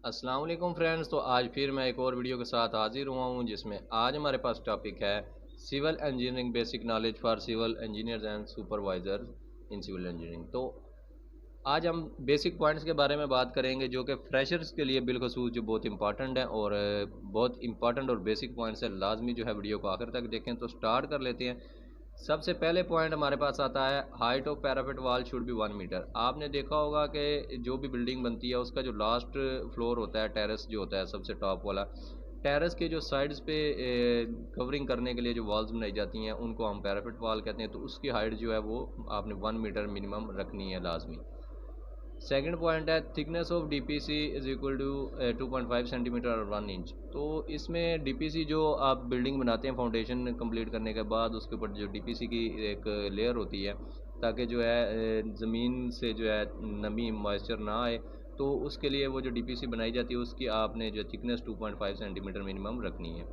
अस्सलाम वालेकुम फ्रेंड्स। तो आज फिर मैं एक और वीडियो के साथ हाजिर हुआ हूँ जिसमें आज हमारे पास टॉपिक है civil engineering basic knowledge for civil engineers and supervisor in civil engineering. तो आज हम बेसिक पॉइंट्स के बारे में बात करेंगे जो कि फ्रेशर्स के लिए बिलखसूस जो बहुत इंपॉर्टेंट है और बहुत इंपॉर्टेंट और बेसिक पॉइंट्स है, लाजमी जो है वीडियो को आखिर तक देखें। तो स्टार्ट कर लेते हैं। सबसे पहले पॉइंट हमारे पास आता है height of parapet wall should be 1 metre. आपने देखा होगा कि जो भी बिल्डिंग बनती है उसका जो लास्ट फ्लोर होता है, टेरेस जो होता है सबसे टॉप वाला, टेरेस के जो साइड्स पे कवरिंग करने के लिए जो वॉल्स बनाई जाती हैं उनको हम पैरापेट वॉल कहते हैं। तो उसकी हाइट जो है वो आपने 1 मीटर मिनिमम रखनी है लाजमी। सेकंड पॉइंट है thickness of DPC is equal to 2.5 centimetre और 1 इंच। तो इसमें डीपीसी जो आप बिल्डिंग बनाते हैं फाउंडेशन कंप्लीट करने के बाद उसके ऊपर जो डीपीसी की एक लेयर होती है ताकि जो है ज़मीन से जो है नमी मॉइस्चर ना आए, तो उसके लिए वो जो डीपीसी बनाई जाती है उसकी आपने जो थिकनेस 2.5 सेंटीमीटर मिनिमम रखनी है।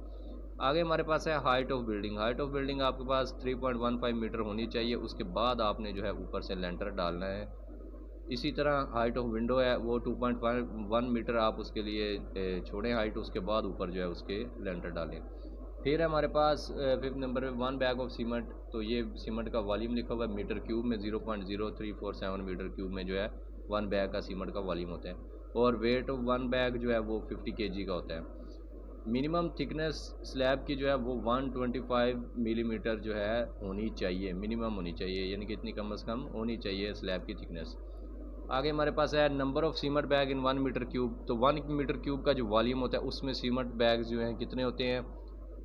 आगे हमारे पास है height of building. Height of building आपके पास 3.15 मीटर होनी चाहिए। उसके बाद आपने जो है ऊपर से लेंटर डालना है। इसी तरह हाइट ऑफ विंडो है वो 2.1 मीटर आप उसके लिए छोड़ें हाइट, उसके बाद ऊपर जो है उसके लेंटर डालें। फिर है हमारे पास फिफ्थ नंबर पे 1 बैग ऑफ सीमेंट। तो ये सीमेंट का वॉल्यूम लिखा हुआ है मीटर क्यूब में, 0.0347 मीटर क्यूब में जो है 1 बैग का सीमेंट का वॉल्यूम होता है। और वेट ऑफ 1 बैग जो है वो 50 kg का होता है। मिनिमम थिकनेस स्लैब की जो है वो 125 मिलीमीटर जो है होनी चाहिए, मिनिमम होनी चाहिए, यानी कि इतनी कम से कम होनी चाहिए स्लैब की थिकनेस। आगे हमारे पास है number of cement bag in 1 metre cube. तो 1 मीटर क्यूब का जो वॉल्यूम होता है उसमें सीमेंट बैग्स जो हैं कितने होते हैं,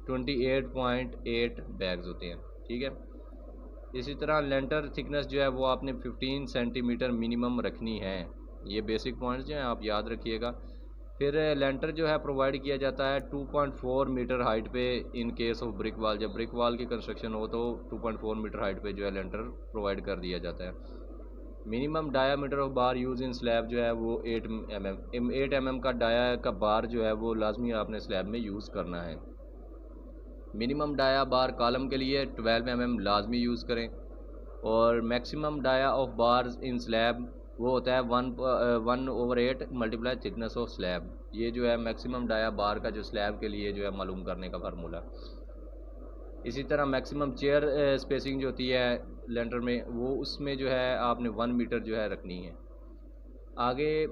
28.8 बैग्स होते हैं। ठीक है। इसी तरह लेंटर थिकनेस जो है वो आपने 15 सेंटीमीटर मिनिमम रखनी है। ये बेसिक पॉइंट्स जो हैं आप याद रखिएगा। फिर लेंटर जो है प्रोवाइड किया जाता है 2.4 मीटर हाइट पे in case of brick wall. जब ब्रिक वॉल की कंस्ट्रक्शन हो तो 2.4 मीटर हाइट पे जो है लेंटर प्रोवाइड कर दिया जाता है। Minimum diameter of bar use in slab जो है वो 8 mm का डाया का बार जो है वो लाजमी आपने स्लैब में यूज़ करना है। मिनिमम डाया बार कॉलम के लिए 12 mm लाजमी यूज़ करें। और maximum dia of bars in slab वो होता है 1/8 मल्टीप्लाई थिकनेस ऑफ स्लैब। ये जो है मैक्सिमम डाया बार का जो स्लैब के लिए जो है मालूम करने का फार्मूला। इसी तरह मैक्सिमम चेयर स्पेसिंग जो होती है लेंटर में वो उसमें जो है आपने 1 मीटर जो है रखनी है। आगे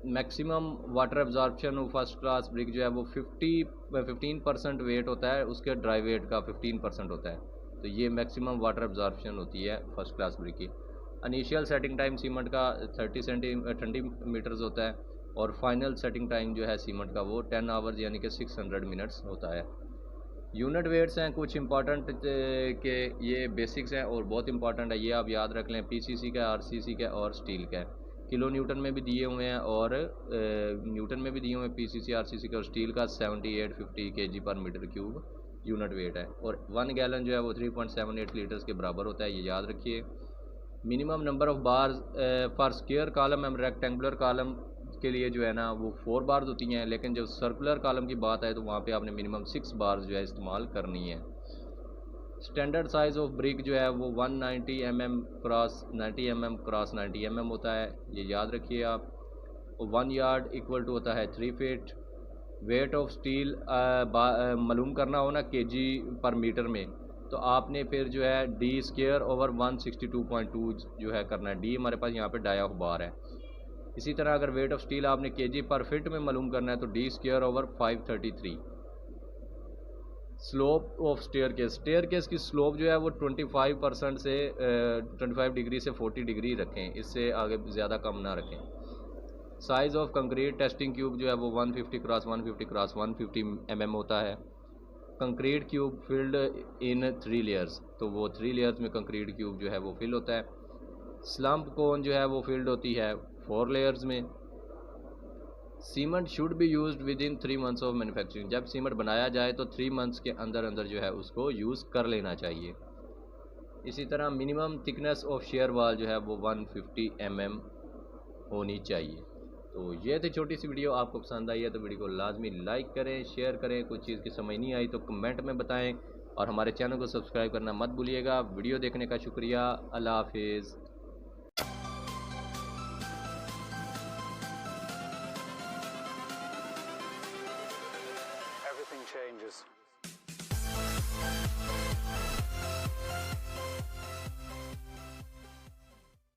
maximum water absorption of first class brick जो है वो 15% वेट होता है, उसके ड्राई वेट का 15% होता है। तो ये मैक्सिमम वाटर एब्जॉर्प्शन होती है फर्स्ट क्लास ब्रिक की। इनिशियल सेटिंग टाइम सीमेंट का 30 मीटर्स होता है और फाइनल सेटिंग टाइम जो है सीमेंट का वो 10 आवर्स यानी कि 600 मिनट्स होता है। यूनिट वेट्स हैं कुछ इंपॉर्टेंट के, ये बेसिक्स हैं और बहुत इंपॉर्टेंट है, ये आप याद रख लें। पीसीसी का, आरसीसी का और स्टील का। किलो न्यूटन में भी दिए हुए हैं और न्यूटन में भी दिए हुए हैं पीसीसी आरसीसी का। और स्टील का 7850 kg पर मीटर क्यूब यूनिट वेट है। और 1 गैलन जो है वो 3.78 लीटर्स के बराबर होता है, ये याद रखिए। Minimum number of bars for square column and rectangular column के लिए जो है ना वो 4 बार्स होती हैं, लेकिन जब सर्कुलर कॉलम की बात आए तो वहाँ पे आपने मिनिमम 6 बार्स जो है इस्तेमाल करनी है। स्टैंडर्ड साइज़ ऑफ ब्रिक जो है वो 190 mm cross 90 mm cross 90 mm होता है, ये याद रखिए आप। 1 यार्ड इक्वल टू होता है 3 फीट। वेट ऑफ स्टील मालूम करना हो ना केजी पर मीटर में, तो आपने फिर जो है डी स्क्वायर ओवर 162.2 जो है करना है। डी हमारे पास यहाँ पे डाया ऑफ बार है। इसी तरह अगर वेट ऑफ स्टील आपने केजी पर फिट में मालूम करना है तो D square over 533। Slope of staircase की स्लोप जो है वो 25% से 25 डिग्री से 40 डिग्री रखें, इससे आगे ज़्यादा कम ना रखें। Size of concrete testing cube जो है वो 150 क्रॉस 150 क्रॉस 150 mm होता है। Concrete cube filled in 3 layers, तो वो 3 लेयर्स में कंक्रीट क्यूब जो है वो फिल होता है। स्लम्प कोन जो है वो फिल्ड होती है 4 लेयर्स में। Cement should be used with in 3 months of manufacturing. जब सीमेंट बनाया जाए तो 3 मंथ्स के अंदर अंदर जो है उसको यूज़ कर लेना चाहिए। इसी तरह मिनिमम थिकनेस ऑफ शेयर वाल जो है वो 150 mm होनी चाहिए। तो ये थी छोटी सी वीडियो, आपको पसंद आई है तो वीडियो को लाजमी लाइक करें, शेयर करें। कुछ चीज़ की समझ नहीं आई तो कमेंट में बताएं और हमारे चैनल को सब्सक्राइब करना मत भूलिएगा। वीडियो देखने का शुक्रिया। अल्लाह हाफिज़। changes.